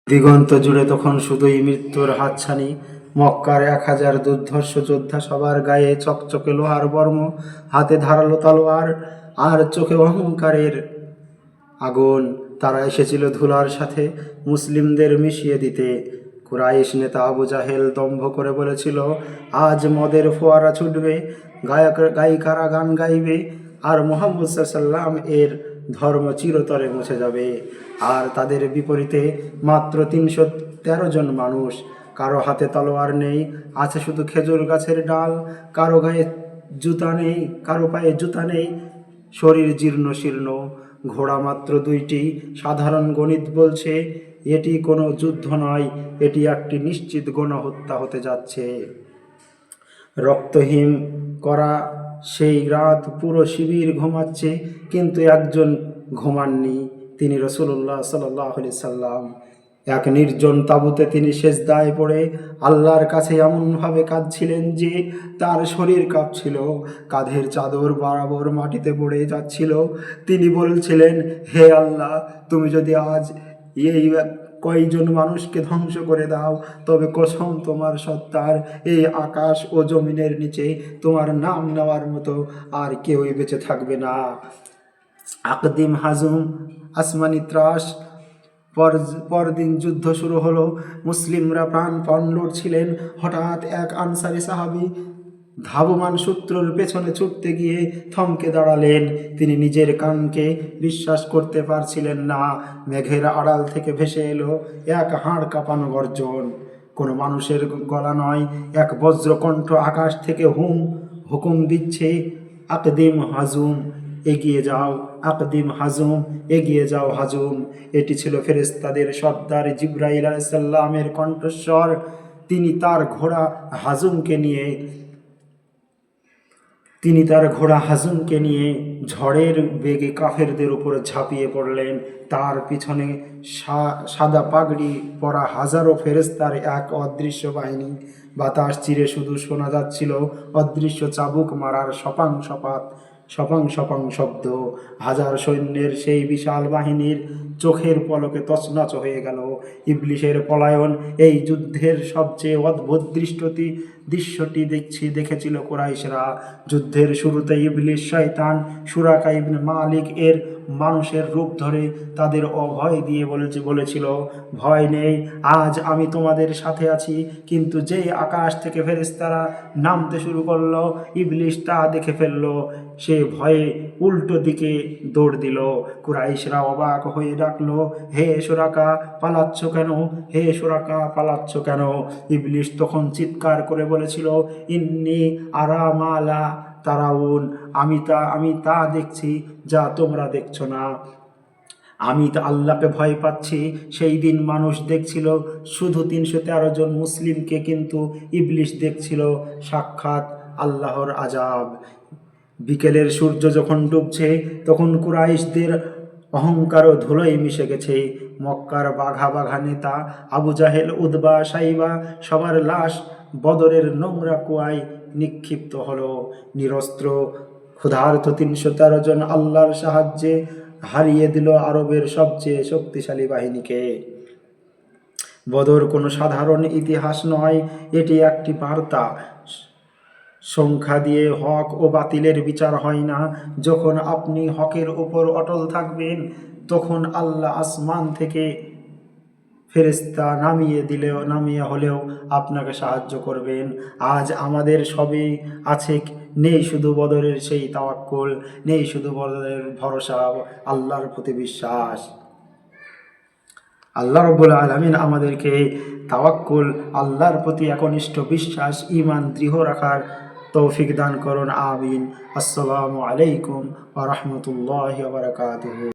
দিগন্ত জুড়ে তখন শুধুই মৃত্যুর হাতছানি। মক্কার 1000 দুর্ধর্ষ যোদ্ধা, সবার গায়ে চকচকে লোহার বর্ম, হাতে ধারালো তলোয়ার আর চোখে অহংকারের আগুন। তারা এসেছিল ধুলার সাথে মুসলিমদের মিশিয়ে দিতে। কুরাইশ নেতা আবু জাহেল দম্ভ করে বলেছিল, আজ মদের ফোয়ারা ছুটবে, গায়িকারা গান গাইবে, আর মুহাম্মদ সাল্লাম এর ধর্ম চিরতরে মুছে যাবে। আর তাদের বিপরীতে মাত্র 313 জন মানুষ। কারো হাতে তলোয়ার নেই, আছে শুধু খেজুর গাছের ডাল। কারো গায়ে জুতা নেই, কারো পায়ে জুতা নেই, শরীর জীর্ণ শীর্ণ। ঘোড়া মাত্র 2টি। সাধারণ গণিত বলছে এটি কোনো যুদ্ধ নয়, এটি একটি নিশ্চিত গণহত্যা হতে যাচ্ছে। রক্তহীন করা সেই রাত পুরো শিবির ঘুমাচ্ছে, কিন্তু একজন ঘুমাননি, তিনি রাসূলুল্লাহ সাল্লাল্লাহু আলাইহি সাল্লাম। এক নির্জন তাঁবুতে তিনি সেজদায় পড়ে আল্লাহর কাছে এমনভাবে কাঁদছিলেন যে তার শরীর কাঁপছিল, কাঁধের চাদর বরাবর মাটিতে পড়ে যাচ্ছিল। তিনি বলছিলেন, হে আল্লাহ, তুমি যদি আজ এই কয়জন মানুষকে ধ্বংস করে দাও, তবে কসম তোমার সত্তার, এই আকাশ ও জমিনের নিচে তোমার নাম নেওয়ার মতো আর কেউই বেঁচে থাকবে না। আকদিম হাজুম আসমানি ত্রাস। পরদিন যুদ্ধ শুরু হলো। মুসলিমরা প্রাণপণ লড়ছিলেন। হঠাৎ এক আনসারী সাহাবী ধাবমান শত্রুর পেছনে ছুটতে গিয়ে থমকে দাঁড়ালেন। তিনি নিজের কানকে বিশ্বাস করতে পারছিলেন না। মেঘের আড়াল থেকে ভেসে এলো এক হাড় কাঁপানো গর্জন। কোনো মানুষের গলা নয়, এক বজ্রকণ্ঠ আকাশ থেকে হুকুম দিচ্ছে, আকদিম হাজুম, এগিয়ে যাও, আকদিম হাজুম, এগিয়ে যাও হাজুম। এটি ছিল ফেরেশতাদের সর্দার জিবরাইল আলাইহিস সালামের কণ্ঠস্বর। তিনি তার ঘোড়া হাজুমকে নিয়ে ঝড়ের বেগে কাফেরদের উপর ঝাঁপিয়ে পড়লেন। তার পিছনে সাদা পাগড়ি পরা হাজারো ফেরেশতার এক অদৃশ্য বাহিনী। বাতাস চিরে শুধু শোনা যাচ্ছিল অদৃশ্য চাবুক মারার সপাং সপাং শব্দ। হাজার সৈন্যের সেই বিশাল বাহিনীর চোখের পলকে তছনছ হয়ে গেল। ইবলিসের পলায়ন এই যুদ্ধের সবচেয়ে অদ্ভুত দৃশ্যটি দেখেছিল কুরাইশরা। যুদ্ধের শুরুতে ইবলিস শয়তান সুরাকা ইবনে মালিক এর মানুষের রূপ ধরে তাদের অভয় দিয়ে বলেছিল, ভয় নেই, আজ আমি তোমাদের সাথে আছি। কিন্তু যেই আকাশ থেকে ফেরেশতারা নামতে শুরু করলো, ইবলিস তা দেখে ফেলল। সে ভয়ে উল্টো দিকে দৌড় দিল। কুরাইশরা অবাক হয়ে ডাকলো, হে সুরাকা, পালাচ্ছ কেন? হে সুরাকা, পালাচ্ছ কেন? ইবলিস তখন চিৎকার করে বলেছিল, ইন্নী আরা মা লা তারাউন, আমি তা দেখছি যা তোমরা দেখছো না। আমি তো আল্লাহকে ভয় পাচ্ছি। সেই দিন মানুষ দেখছিল শুধু 313 জন মুসলিমকে, কিন্তু ইবলিস দেখছিল সাক্ষাৎ আল্লাহর আযাব। বিকেলের সূর্য যখন ডুবছে, তখন কুরাইশদের অহংকারও ধুলোয় মিশে গেছে। মক্কার বাঘা নেতা আবু জাহেল, উতবা, সাইবা সবার লাশ বদরের নোংরা কুয়ায় নিক্ষিপ্ত হলো। নিরস্ত্র ক্ষুধার্ত 313 জন আল্লাহর সাহায্যে হারিয়ে দিল আরবের সবচেয়ে শক্তিশালী বাহিনীকে। বদর কোনো সাধারণ ইতিহাস নয়, এটি একটি বার্তা। সংখ্যা দিয়ে হক ও বাতিলের বিচার হয় না। যখন আপনি হকের উপর অটল থাকবেন, তখন আল্লাহ আসমান থেকে ফেরেশতা নামিয়ে হলেও আপনাকে সাহায্য করবেন। আজ আমাদের সবই আছে, নেই শুধু বদরের সেই তাওয়াক্কুল, নেই শুধু বদরের ভরসা, আল্লাহর প্রতি বিশ্বাস। আল্লাহ রাব্বুল আলামিন আমাদেরকে তাওয়াক্কুল, আল্লাহর প্রতি একনিষ্ঠ বিশ্বাস, ঈমান দৃঢ় রাখার তৌফিক দান করুন, আমিন। আসসালামু আলাইকুম ওয়া রাহমাতুল্লাহি ওয়া বারাকাতুহু।